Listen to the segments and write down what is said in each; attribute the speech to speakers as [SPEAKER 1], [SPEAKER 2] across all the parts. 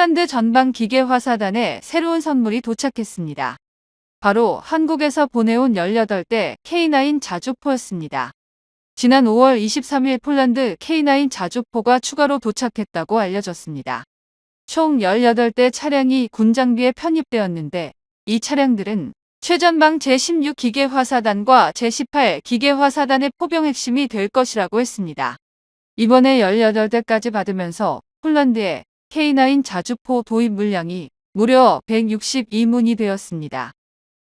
[SPEAKER 1] 폴란드 전방기계화사단에 새로운 선물이 도착했습니다. 바로 한국에서 보내온 18대 K9 자주포였습니다. 지난 5월 23일 폴란드 K9 자주포가 추가로 도착했다고 알려졌습니다. 총 18대 차량이 군장비에 편입되었는데 이 차량들은 최전방 제16 기계화사단과 제18 기계화사단의 포병 핵심이 될 것이라고 했습니다. 이번에 18대까지 받으면서 폴란드의 K9 자주포 도입 물량이 무려 162문이 되었습니다.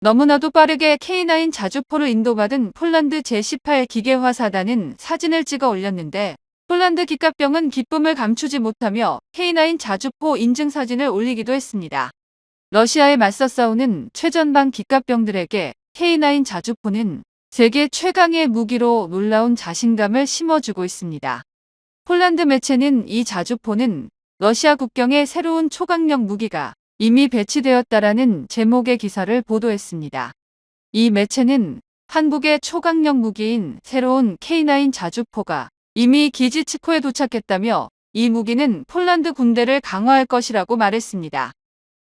[SPEAKER 1] 너무나도 빠르게 K9 자주포를 인도받은 폴란드 제18 기계화사단은 사진을 찍어 올렸는데 폴란드 기갑병은 기쁨을 감추지 못하며 K9 자주포 인증 사진을 올리기도 했습니다. 러시아에 맞서 싸우는 최전방 기갑병들에게 K9 자주포는 세계 최강의 무기로 놀라운 자신감을 심어주고 있습니다. 폴란드 매체는 이 자주포는 러시아 국경에 새로운 초강력 무기가 이미 배치되었다라는 제목의 기사를 보도했습니다. 이 매체는 한국의 초강력 무기인 새로운 K9 자주포가 이미 기지치코에 도착했다며 이 무기는 폴란드 군대를 강화할 것이라고 말했습니다.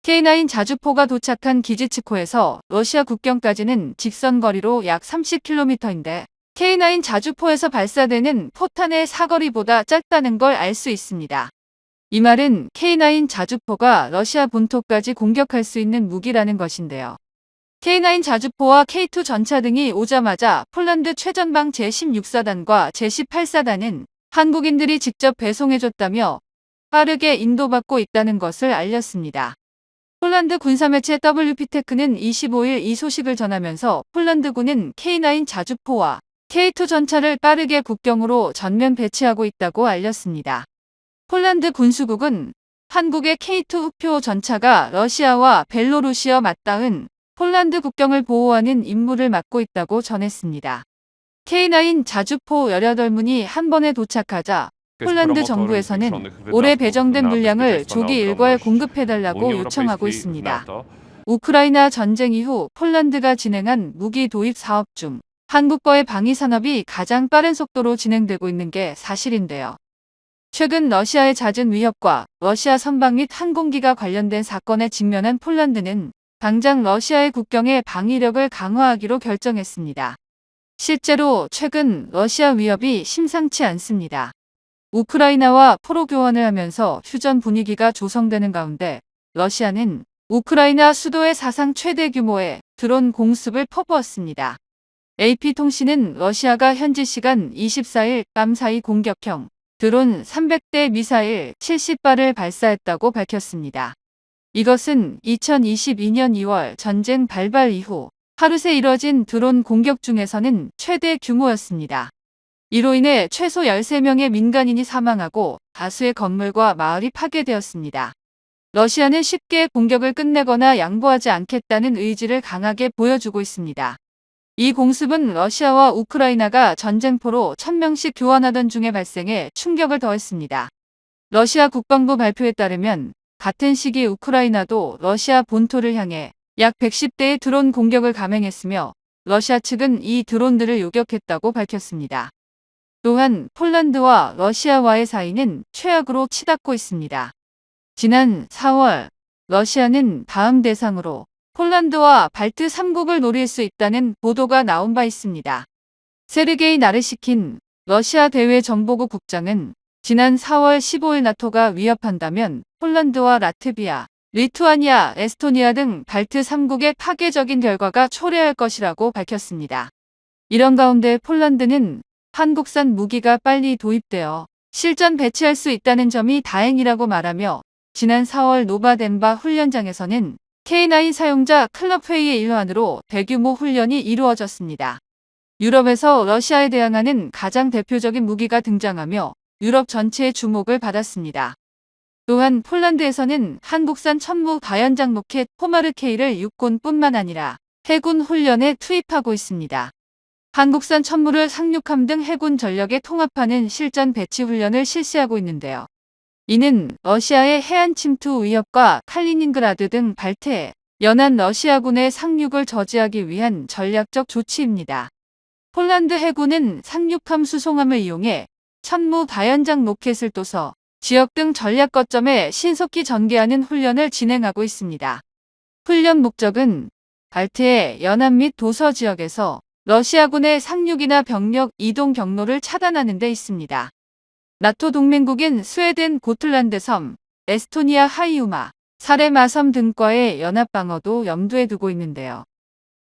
[SPEAKER 1] K9 자주포가 도착한 기지치코에서 러시아 국경까지는 직선 거리로 약 30km인데 K9 자주포에서 발사되는 포탄의 사거리보다 짧다는 걸 알 수 있습니다. 이 말은 K9 자주포가 러시아 본토까지 공격할 수 있는 무기라는 것인데요. K9 자주포와 K2 전차 등이 오자마자 폴란드 최전방 제16사단과 제18사단은 한국인들이 직접 배송해줬다며 빠르게 인도받고 있다는 것을 알렸습니다. 폴란드 군사매체 WP테크는 25일 이 소식을 전하면서 폴란드군은 K9 자주포와 K2 전차를 빠르게 국경으로 전면 배치하고 있다고 알렸습니다. 폴란드 군수국은 한국의 K2 우표 전차가 러시아와 벨로루시와 맞닿은 폴란드 국경을 보호하는 임무를 맡고 있다고 전했습니다. K9 자주포 18문이 한 번에 도착하자 폴란드 정부에서는 올해 배정된 물량을 조기 일괄 공급해달라고 요청하고 있습니다. 우크라이나 전쟁 이후 폴란드가 진행한 무기 도입 사업 중 한국과의 방위 산업이 가장 빠른 속도로 진행되고 있는 게 사실인데요. 최근 러시아의 잦은 위협과 러시아 선박 및 항공기가 관련된 사건에 직면한 폴란드는 당장 러시아의 국경의 방위력을 강화하기로 결정했습니다. 실제로 최근 러시아 위협이 심상치 않습니다. 우크라이나와 포로 교환을 하면서 휴전 분위기가 조성되는 가운데 러시아는 우크라이나 수도에 사상 최대 규모의 드론 공습을 퍼부었습니다. AP통신은 러시아가 현지 시간 24일 밤 사이 공격형 드론 300대 미사일 70발을 발사했다고 밝혔습니다. 이것은 2022년 2월 전쟁 발발 이후 하루 새 이뤄진 드론 공격 중에서는 최대 규모였습니다. 이로 인해 최소 13명의 민간인이 사망하고 다수의 건물과 마을이 파괴되었습니다. 러시아는 쉽게 공격을 끝내거나 양보하지 않겠다는 의지를 강하게 보여주고 있습니다. 이 공습은 러시아와 우크라이나가 전쟁포로 1000명씩 교환하던 중에 발생해 충격을 더했습니다. 러시아 국방부 발표에 따르면 같은 시기 우크라이나도 러시아 본토를 향해 약 110대의 드론 공격을 감행했으며 러시아 측은 이 드론들을 요격했다고 밝혔습니다. 또한 폴란드와 러시아와의 사이는 최악으로 치닫고 있습니다. 지난 4월 러시아는 다음 대상으로 폴란드와 발트 3국을 노릴 수 있다는 보도가 나온 바 있습니다. 세르게이 나르시킨 러시아 대외정보국 국장은 지난 4월 15일 나토가 위협한다면 폴란드와 라트비아, 리투아니아, 에스토니아 등 발트 3국의 파괴적인 결과가 초래할 것이라고 밝혔습니다. 이런 가운데 폴란드는 한국산 무기가 빨리 도입되어 실전 배치할 수 있다는 점이 다행이라고 말하며 지난 4월 노바덴바 훈련장에서는 K9 사용자 클럽 회의의 일환으로 대규모 훈련이 이루어졌습니다. 유럽에서 러시아에 대항하는 가장 대표적인 무기가 등장하며 유럽 전체의 주목을 받았습니다. 또한 폴란드에서는 한국산 천무 다연장 로켓 포마르K를 육군뿐만 아니라 해군 훈련에 투입하고 있습니다. 한국산 천무를 상륙함 등 해군 전력에 통합하는 실전 배치 훈련을 실시하고 있는데요. 이는 러시아의 해안 침투 위협과 칼리닝그라드 등 발트해 연안 러시아군의 상륙을 저지하기 위한 전략적 조치입니다. 폴란드 해군은 상륙함 수송함을 이용해 천무 다연장 로켓을 쏘서 지역 등 전략 거점에 신속히 전개하는 훈련을 진행하고 있습니다. 훈련 목적은 발트해 연안 및 도서 지역에서 러시아군의 상륙이나 병력 이동 경로를 차단하는 데 있습니다. 나토 동맹국인 스웨덴 고틀란드 섬, 에스토니아 하이우마, 사레마 섬 등과의 연합 방어도 염두에 두고 있는데요.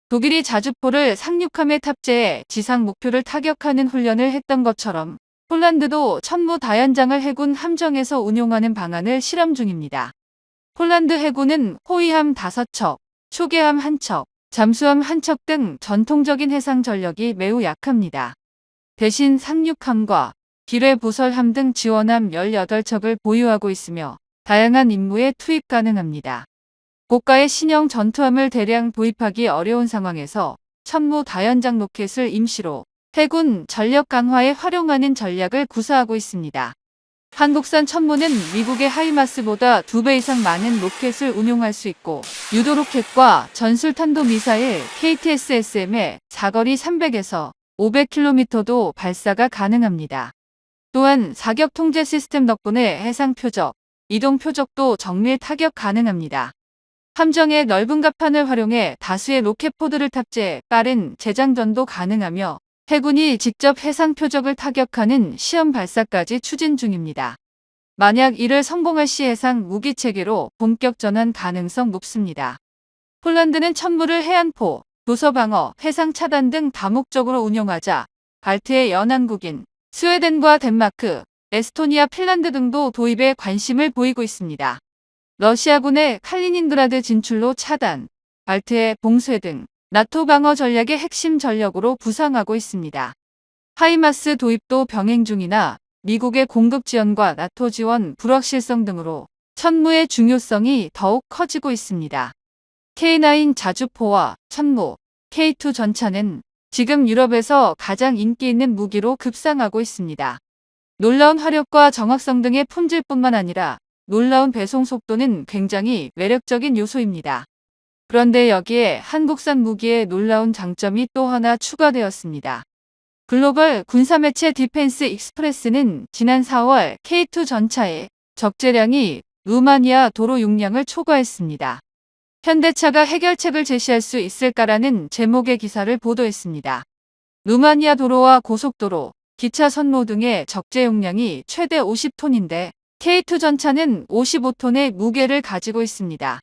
[SPEAKER 1] 독일이 자주포를 상륙함에 탑재해 지상 목표를 타격하는 훈련을 했던 것처럼 폴란드도 천무 다연장을 해군 함정에서 운용하는 방안을 실험 중입니다. 폴란드 해군은 호위함 5척, 초계함 1척, 잠수함 1척 등 전통적인 해상 전력이 매우 약합니다. 대신 상륙함과 기뢰 부설함 등 지원함 18척을 보유하고 있으며 다양한 임무에 투입 가능합니다. 고가의 신형 전투함을 대량 도입하기 어려운 상황에서 천무 다연장 로켓을 임시로 해군 전력 강화에 활용하는 전략을 구사하고 있습니다. 한국산 천무는 미국의 하이마스보다 2배 이상 많은 로켓을 운용할 수 있고 유도 로켓과 전술탄도미사일 KTSSM의 사거리 300에서 500km도 발사가 가능합니다. 또한 사격 통제 시스템 덕분에 해상 표적, 이동 표적도 정밀 타격 가능합니다. 함정의 넓은 갑판을 활용해 다수의 로켓포드를 탑재해 빠른 재장전도 가능하며 해군이 직접 해상 표적을 타격하는 시험 발사까지 추진 중입니다. 만약 이를 성공할 시 해상 무기 체계로 본격 전환 가능성 높습니다. 폴란드는 천무를 해안포, 도서방어, 해상 차단 등 다목적으로 운용하자 발트의 연안국인 스웨덴과 덴마크, 에스토니아, 핀란드 등도 도입에 관심을 보이고 있습니다. 러시아군의 칼리닌그라드 진출로 차단, 발트해 봉쇄 등 나토 방어 전략의 핵심 전력으로 부상하고 있습니다. 하이마스 도입도 병행 중이나 미국의 공급 지원과 나토 지원 불확실성 등으로 천무의 중요성이 더욱 커지고 있습니다. K9 자주포와 천무, K2 전차는 지금 유럽에서 가장 인기 있는 무기로 급상하고 있습니다. 놀라운 화력과 정확성 등의 품질뿐만 아니라 놀라운 배송 속도는 굉장히 매력적인 요소입니다. 그런데 여기에 한국산 무기의 놀라운 장점이 또 하나 추가되었습니다. 글로벌 군사매체 디펜스 익스프레스는 지난 4월 K2 전차의 적재량이 루마니아 도로 용량을 초과했습니다. 현대차가 해결책을 제시할 수 있을까라는 제목의 기사를 보도했습니다. 루마니아 도로와 고속도로, 기차 선로 등의 적재 용량이 최대 50톤인데 K2 전차는 55톤의 무게를 가지고 있습니다.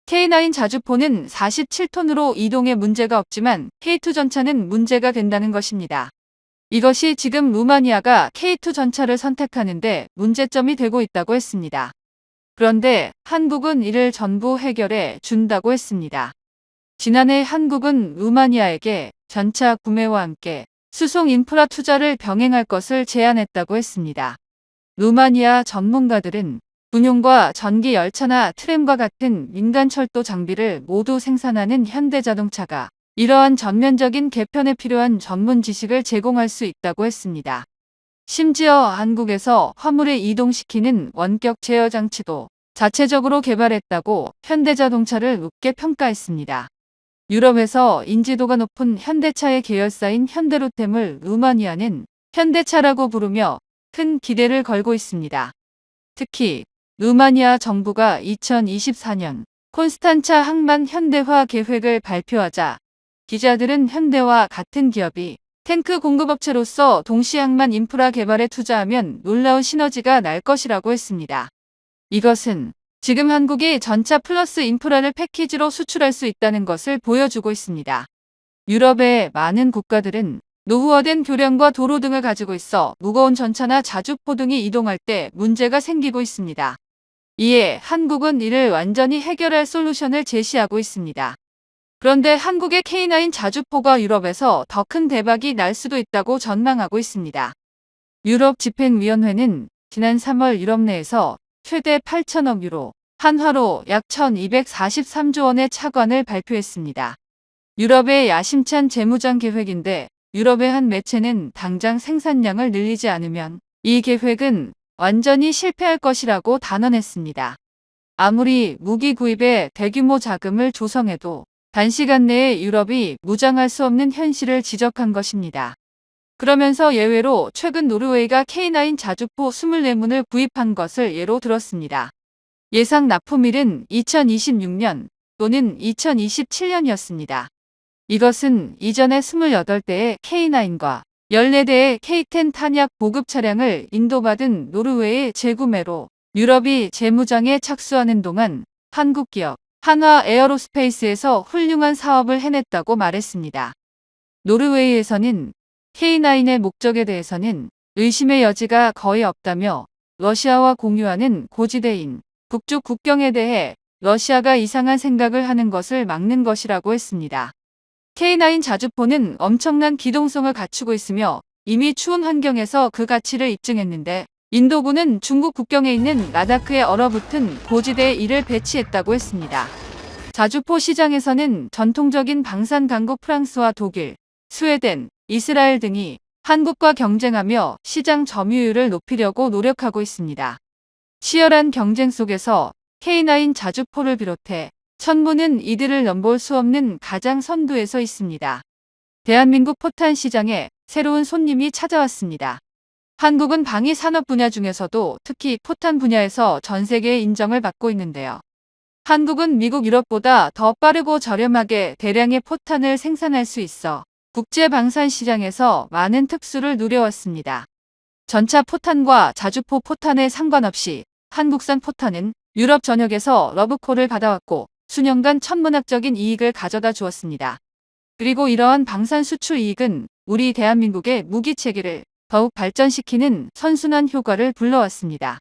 [SPEAKER 1] K9 자주포는 47톤으로 이동에 문제가 없지만 K2 전차는 문제가 된다는 것입니다. 이것이 지금 루마니아가 K2 전차를 선택하는데 문제점이 되고 있다고 했습니다. 그런데 한국은 이를 전부 해결해 준다고 했습니다. 지난해 한국은 루마니아에게 전차 구매와 함께 수송 인프라 투자를 병행할 것을 제안했다고 했습니다. 루마니아 전문가들은 군용과 전기 열차나 트램과 같은 민간 철도 장비를 모두 생산하는 현대자동차가 이러한 전면적인 개편에 필요한 전문 지식을 제공할 수 있다고 했습니다. 심지어 한국에서 화물을 이동시키는 원격 제어 장치도 자체적으로 개발했다고 현대자동차를 높게 평가했습니다. 유럽에서 인지도가 높은 현대차의 계열사인 현대로템을 루마니아는 현대차라고 부르며 큰 기대를 걸고 있습니다. 특히 루마니아 정부가 2024년 콘스탄차 항만 현대화 계획을 발표하자 기자들은 현대와 같은 기업이 탱크 공급업체로서 동시 항만 인프라 개발에 투자하면 놀라운 시너지가 날 것이라고 했습니다. 이것은 지금 한국이 전차 플러스 인프라를 패키지로 수출할 수 있다는 것을 보여주고 있습니다. 유럽의 많은 국가들은 노후화된 교량과 도로 등을 가지고 있어 무거운 전차나 자주포 등이 이동할 때 문제가 생기고 있습니다. 이에 한국은 이를 완전히 해결할 솔루션을 제시하고 있습니다. 그런데 한국의 K9 자주포가 유럽에서 더 큰 대박이 날 수도 있다고 전망하고 있습니다. 유럽 집행위원회는 지난 3월 유럽 내에서 최대 8천억 유로, 한화로 약 1243조 원의 차관을 발표했습니다. 유럽의 야심찬 재무장 계획인데 유럽의 한 매체는 당장 생산량을 늘리지 않으면 이 계획은 완전히 실패할 것이라고 단언했습니다. 아무리 무기 구입에 대규모 자금을 조성해도 단시간 내에 유럽이 무장할 수 없는 현실을 지적한 것입니다. 그러면서 예외로 최근 노르웨이가 K9 자주포 24문을 구입한 것을 예로 들었습니다. 예상 납품일은 2026년 또는 2027년이었습니다. 이것은 이전에 28대의 K9과 14대의 K10 탄약 보급 차량을 인도받은 노르웨이의 재구매로 유럽이 재무장에 착수하는 동안 한국 기업 한화 에어로스페이스에서 훌륭한 사업을 해냈다고 말했습니다. 노르웨이에서는 K9의 목적에 대해서는 의심의 여지가 거의 없다며 러시아와 공유하는 고지대인 북쪽 국경에 대해 러시아가 이상한 생각을 하는 것을 막는 것이라고 했습니다. K9 자주포는 엄청난 기동성을 갖추고 있으며 이미 추운 환경에서 그 가치를 입증했는데 인도군은 중국 국경에 있는 라다크에 얼어붙은 고지대에 이를 배치했다고 했습니다. 자주포 시장에서는 전통적인 방산 강국 프랑스와 독일, 스웨덴, 이스라엘 등이 한국과 경쟁하며 시장 점유율을 높이려고 노력하고 있습니다. 치열한 경쟁 속에서 K9 자주포를 비롯해 천문은 이들을 넘볼 수 없는 가장 선두에 서 있습니다. 대한민국 포탄 시장에 새로운 손님이 찾아왔습니다. 한국은 방위 산업 분야 중에서도 특히 포탄 분야에서 전 세계의 인정을 받고 있는데요. 한국은 미국, 유럽보다 더 빠르고 저렴하게 대량의 포탄을 생산할 수 있어 국제 방산 시장에서 많은 특수를 누려왔습니다. 전차 포탄과 자주포 포탄에 상관없이 한국산 포탄은 유럽 전역에서 러브콜을 받아왔고 수년간 천문학적인 이익을 가져다 주었습니다. 그리고 이러한 방산 수출 이익은 우리 대한민국의 무기 체계를 더욱 발전시키는 선순환 효과를 불러왔습니다.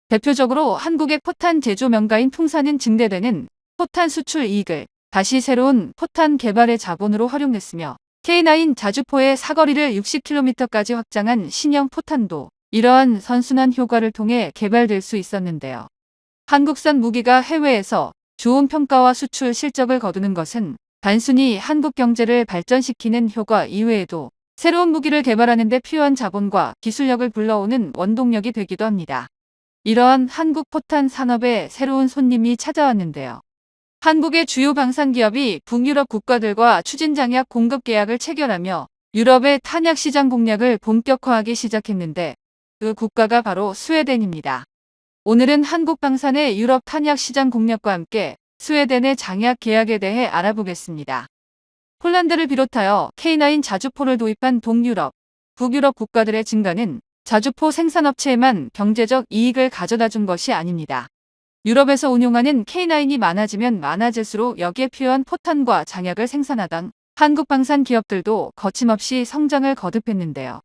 [SPEAKER 1] 대표적으로 한국의 포탄 제조 명가인 풍산은 증대되는 포탄 수출 이익을 다시 새로운 포탄 개발의 자본으로 활용했으며 K9 자주포의 사거리를 60km까지 확장한 신형 포탄도 이러한 선순환 효과를 통해 개발될 수 있었는데요. 한국산 무기가 해외에서 좋은 평가와 수출 실적을 거두는 것은 단순히 한국 경제를 발전시키는 효과 이외에도 새로운 무기를 개발하는 데 필요한 자본과 기술력을 불러오는 원동력이 되기도 합니다. 이러한 한국 포탄 산업에 새로운 손님이 찾아왔는데요. 한국의 주요 방산기업이 북유럽 국가들과 추진장약 공급 계약을 체결하며 유럽의 탄약 시장 공략을 본격화하기 시작했는데 그 국가가 바로 스웨덴입니다. 오늘은 한국 방산의 유럽 탄약 시장 공략과 함께 스웨덴의 장약 계약에 대해 알아보겠습니다. 폴란드를 비롯하여 K9 자주포를 도입한 동유럽, 북유럽 국가들의 증가는 자주포 생산업체에만 경제적 이익을 가져다 준 것이 아닙니다. 유럽에서 운용하는 K9이 많아지면 많아질수록 여기에 필요한 포탄과 장약을 생산하던 한국 방산 기업들도 거침없이 성장을 거듭했는데요.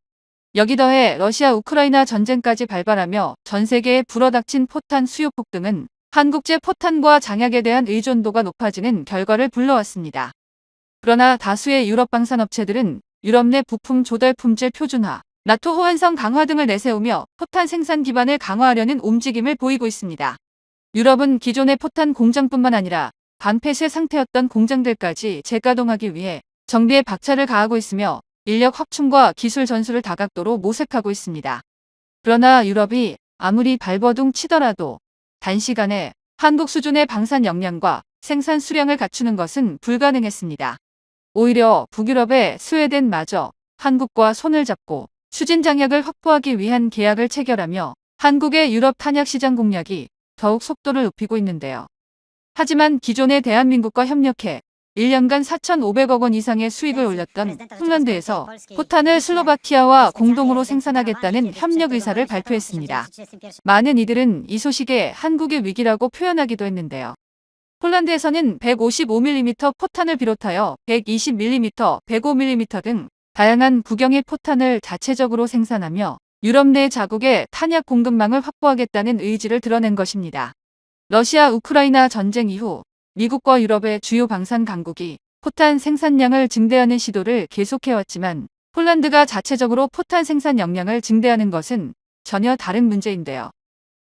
[SPEAKER 1] 여기 더해 러시아 우크라이나 전쟁까지 발발하며 전 세계에 불어닥친 포탄 수요 폭등은 한국제 포탄과 장약에 대한 의존도가 높아지는 결과를 불러왔습니다. 그러나 다수의 유럽 방산업체들은 유럽 내 부품 조달 품질 표준화, 나토 호환성 강화 등을 내세우며 포탄 생산 기반을 강화하려는 움직임을 보이고 있습니다. 유럽은 기존의 포탄 공장뿐만 아니라 반폐쇄 상태였던 공장들까지 재가동하기 위해 정비에 박차를 가하고 있으며 인력 확충과 기술 전수를 다각도로 모색하고 있습니다. 그러나 유럽이 아무리 발버둥 치더라도 단시간에 한국 수준의 방산 역량과 생산 수량을 갖추는 것은 불가능했습니다. 오히려 북유럽의 스웨덴마저 한국과 손을 잡고 추진 장약을 확보하기 위한 계약을 체결하며 한국의 유럽 탄약 시장 공략이 더욱 속도를 높이고 있는데요. 하지만 기존의 대한민국과 협력해 1년간 4,500억 원 이상의 수익을 올렸던 폴란드에서 포탄을 슬로바키아와 공동으로 생산하겠다는 협력 의사를 발표했습니다. 많은 이들은 이 소식에 한국의 위기라고 표현하기도 했는데요. 폴란드에서는 155mm 포탄을 비롯하여 120mm, 105mm 등 다양한 구경의 포탄을 자체적으로 생산하며 유럽 내 자국의 탄약 공급망을 확보하겠다는 의지를 드러낸 것입니다. 러시아 우크라이나 전쟁 이후 미국과 유럽의 주요 방산 강국이 포탄 생산량을 증대하는 시도를 계속해왔지만 폴란드가 자체적으로 포탄 생산 역량을 증대하는 것은 전혀 다른 문제인데요.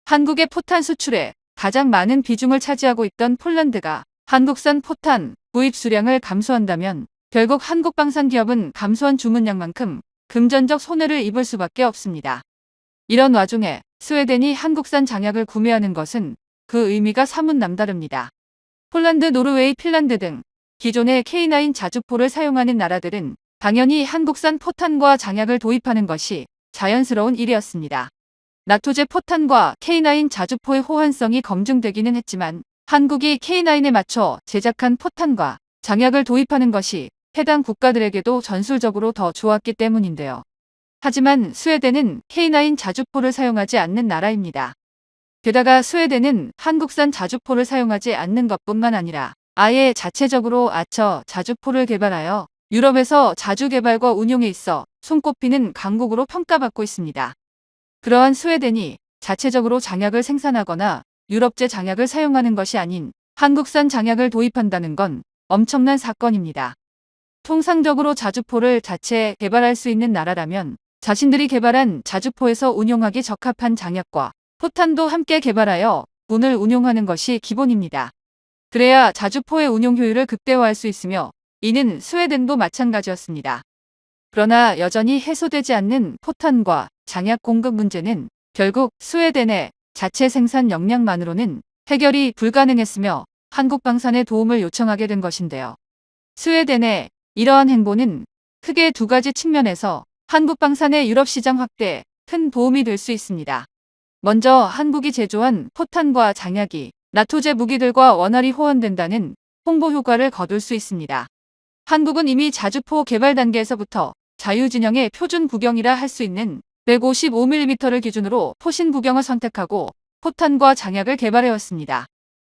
[SPEAKER 1] 한국의 포탄 수출에 가장 많은 비중을 차지하고 있던 폴란드가 한국산 포탄 구입 수량을 감소한다면 결국 한국 방산 기업은 감소한 주문량만큼 금전적 손해를 입을 수밖에 없습니다. 이런 와중에 스웨덴이 한국산 장약을 구매하는 것은 그 의미가 사뭇 남다릅니다. 폴란드, 노르웨이, 핀란드 등 기존의 K9 자주포를 사용하는 나라들은 당연히 한국산 포탄과 장약을 도입하는 것이 자연스러운 일이었습니다. 나토제 포탄과 K9 자주포의 호환성이 검증되기는 했지만 한국이 K9에 맞춰 제작한 포탄과 장약을 도입하는 것이 해당 국가들에게도 전술적으로 더 좋았기 때문인데요. 하지만 스웨덴은 K9 자주포를 사용하지 않는 나라입니다. 게다가 스웨덴은 한국산 자주포를 사용하지 않는 것뿐만 아니라 아예 자체적으로 아처 자주포를 개발하여 유럽에서 자주 개발과 운용에 있어 손꼽히는 강국으로 평가받고 있습니다. 그러한 스웨덴이 자체적으로 장약을 생산하거나 유럽제 장약을 사용하는 것이 아닌 한국산 장약을 도입한다는 건 엄청난 사건입니다. 통상적으로 자주포를 자체 개발할 수 있는 나라라면 자신들이 개발한 자주포에서 운용하기 적합한 장약과 포탄도 함께 개발하여 군을 운용하는 것이 기본입니다. 그래야 자주포의 운용 효율을 극대화할 수 있으며 이는 스웨덴도 마찬가지였습니다. 그러나 여전히 해소되지 않는 포탄과 장약 공급 문제는 결국 스웨덴의 자체 생산 역량만으로는 해결이 불가능했으며 한국 방산의 도움을 요청하게 된 것인데요. 스웨덴의 이러한 행보는 크게 두 가지 측면에서 한국 방산의 유럽 시장 확대에 큰 도움이 될 수 있습니다. 먼저 한국이 제조한 포탄과 장약이 나토제 무기들과 원활히 호환된다는 홍보 효과를 거둘 수 있습니다. 한국은 이미 자주포 개발 단계에서부터 자유진영의 표준 구경이라 할 수 있는 155mm를 기준으로 포신 구경을 선택하고 포탄과 장약을 개발해왔습니다.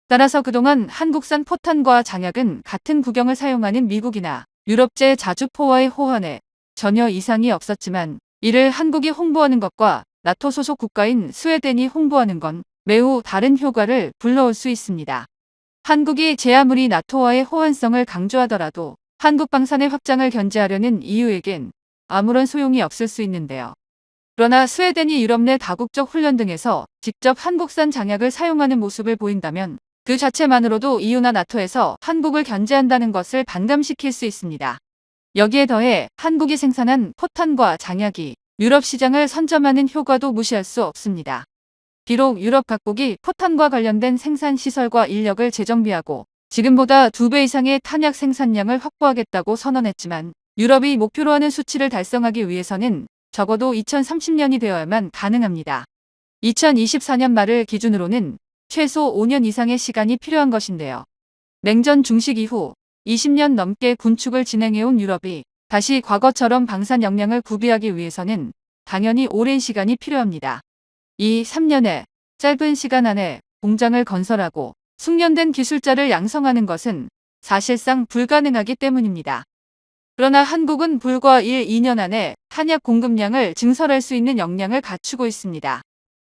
[SPEAKER 1] 따라서 그동안 한국산 포탄과 장약은 같은 구경을 사용하는 미국이나 유럽제 자주포와의 호환에 전혀 이상이 없었지만 이를 한국이 홍보하는 것과 나토 소속 국가인 스웨덴이 홍보하는 건 매우 다른 효과를 불러올 수 있습니다. 한국이 제 아무리 나토와의 호환성을 강조하더라도 한국 방산의 확장을 견제하려는 EU에겐 아무런 소용이 없을 수 있는데요. 그러나 스웨덴이 유럽 내 다국적 훈련 등에서 직접 한국산 장약을 사용하는 모습을 보인다면 그 자체만으로도 EU나 나토에서 한국을 견제한다는 것을 반감시킬 수 있습니다. 여기에 더해 한국이 생산한 포탄과 장약이 유럽 시장을 선점하는 효과도 무시할 수 없습니다. 비록 유럽 각국이 포탄과 관련된 생산 시설과 인력을 재정비하고 지금보다 2배 이상의 탄약 생산량을 확보하겠다고 선언했지만 유럽이 목표로 하는 수치를 달성하기 위해서는 적어도 2030년이 되어야만 가능합니다. 2024년 말을 기준으로는 최소 5년 이상의 시간이 필요한 것인데요. 냉전 중식 이후 20년 넘게 군축을 진행해온 유럽이 다시 과거처럼 방산 역량을 구비하기 위해서는 당연히 오랜 시간이 필요합니다. 이 3년의 짧은 시간 안에 공장을 건설하고 숙련된 기술자를 양성하는 것은 사실상 불가능하기 때문입니다. 그러나 한국은 불과 1-2년 안에 탄약 공급량을 증설할 수 있는 역량을 갖추고 있습니다.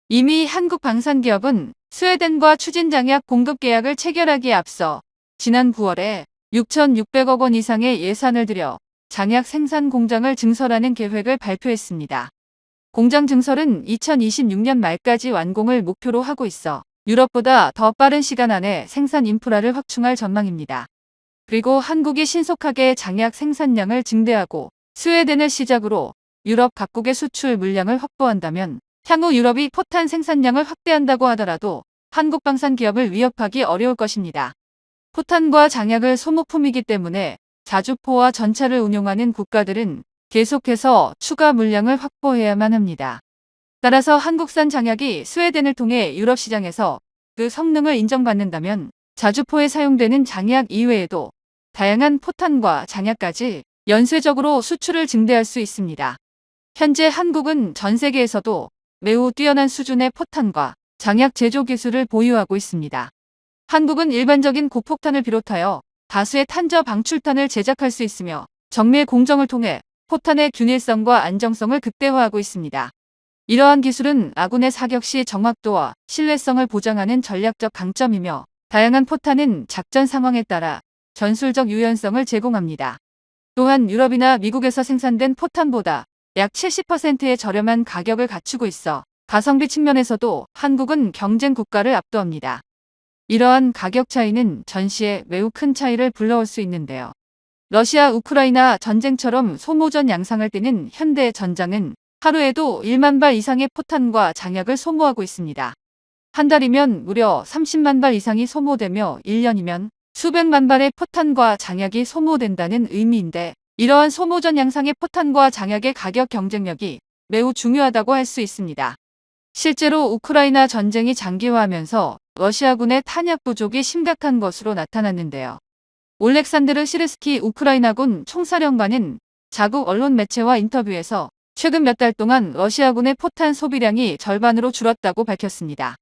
[SPEAKER 1] 이미 한국 방산기업은 스웨덴과 추진장약 공급 계약을 체결하기에 앞서 지난 9월에 6,600억 원 이상의 예산을 들여 장약 생산 공장을 증설하는 계획을 발표했습니다. 공장 증설은 2026년 말까지 완공을 목표로 하고 있어 유럽보다 더 빠른 시간 안에 생산 인프라를 확충할 전망입니다. 그리고 한국이 신속하게 장약 생산량을 증대하고 스웨덴을 시작으로 유럽 각국의 수출 물량을 확보한다면 향후 유럽이 포탄 생산량을 확대한다고 하더라도 한국 방산 기업을 위협하기 어려울 것입니다. 포탄과 장약을 소모품이기 때문에 자주포와 전차를 운용하는 국가들은 계속해서 추가 물량을 확보해야만 합니다. 따라서 한국산 장약이 스웨덴을 통해 유럽 시장에서 그 성능을 인정받는다면 자주포에 사용되는 장약 이외에도 다양한 포탄과 장약까지 연쇄적으로 수출을 증대할 수 있습니다. 현재 한국은 전 세계에서도 매우 뛰어난 수준의 포탄과 장약 제조 기술을 보유하고 있습니다. 한국은 일반적인 고폭탄을 비롯하여 다수의 탄저 방출탄을 제작할 수 있으며 정밀 공정을 통해 포탄의 균일성과 안정성을 극대화하고 있습니다. 이러한 기술은 아군의 사격 시 정확도와 신뢰성을 보장하는 전략적 강점이며 다양한 포탄은 작전 상황에 따라 전술적 유연성을 제공합니다. 또한 유럽이나 미국에서 생산된 포탄보다 약 70%의 저렴한 가격을 갖추고 있어 가성비 측면에서도 한국은 경쟁 국가를 압도합니다. 이러한 가격 차이는 전시에 매우 큰 차이를 불러올 수 있는데요. 러시아 우크라이나 전쟁처럼 소모전 양상을 띠는 현대전장은 하루에도 1만 발 이상의 포탄과 장약을 소모하고 있습니다. 한 달이면 무려 30만 발 이상이 소모되며 1년이면 수백만 발의 포탄과 장약이 소모된다는 의미인데 이러한 소모전 양상의 포탄과 장약의 가격 경쟁력이 매우 중요하다고 할 수 있습니다. 실제로 우크라이나 전쟁이 장기화하면서 러시아군의 탄약 부족이 심각한 것으로 나타났는데요. 올렉산드르 시르스키 우크라이나군 총사령관은 자국 언론 매체와 인터뷰에서 최근 몇 달 동안 러시아군의 포탄 소비량이 절반으로 줄었다고 밝혔습니다.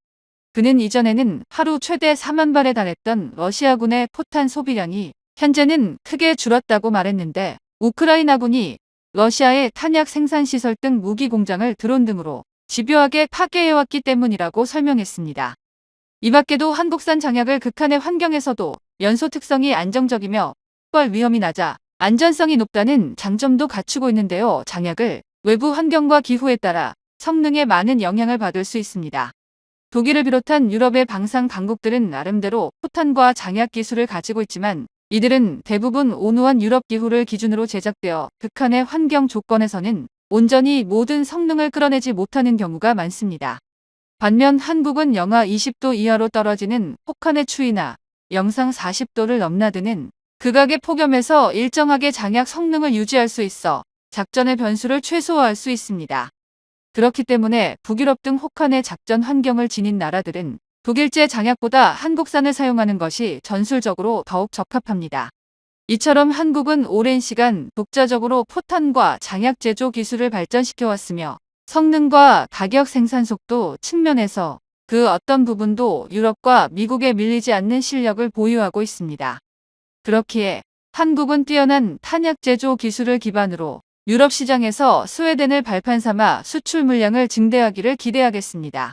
[SPEAKER 1] 그는 이전에는 하루 최대 4만 발에 달했던 러시아군의 포탄 소비량이 현재는 크게 줄었다고 말했는데, 우크라이나군이 러시아의 탄약 생산시설 등 무기 공장을 드론 등으로 집요하게 파괴해왔기 때문이라고 설명했습니다. 이 밖에도 한국산 장약을 극한의 환경에서도 연소 특성이 안정적이며 폭발 위험이 낮아 안전성이 높다는 장점도 갖추고 있는데요. 장약을 외부 환경과 기후에 따라 성능에 많은 영향을 받을 수 있습니다. 독일을 비롯한 유럽의 방산 강국들은 나름대로 포탄과 장약 기술을 가지고 있지만, 이들은 대부분 온화한 유럽 기후를 기준으로 제작되어 극한의 환경 조건에서는 온전히 모든 성능을 끌어내지 못하는 경우가 많습니다. 반면 한국은 영하 20도 이하로 떨어지는 혹한의 추위나 영상 40도를 넘나드는 극악의 폭염에서 일정하게 장약 성능을 유지할 수 있어 작전의 변수를 최소화할 수 있습니다. 그렇기 때문에 북유럽 등 혹한의 작전 환경을 지닌 나라들은 독일제 장약보다 한국산을 사용하는 것이 전술적으로 더욱 적합합니다. 이처럼 한국은 오랜 시간 독자적으로 포탄과 장약 제조 기술을 발전시켜 왔으며, 성능과 가격 생산 속도 측면에서 그 어떤 부분도 유럽과 미국에 밀리지 않는 실력을 보유하고 있습니다. 그렇기에 한국은 뛰어난 탄약 제조 기술을 기반으로 유럽 시장에서 스웨덴을 발판 삼아 수출 물량을 증대하기를 기대하겠습니다.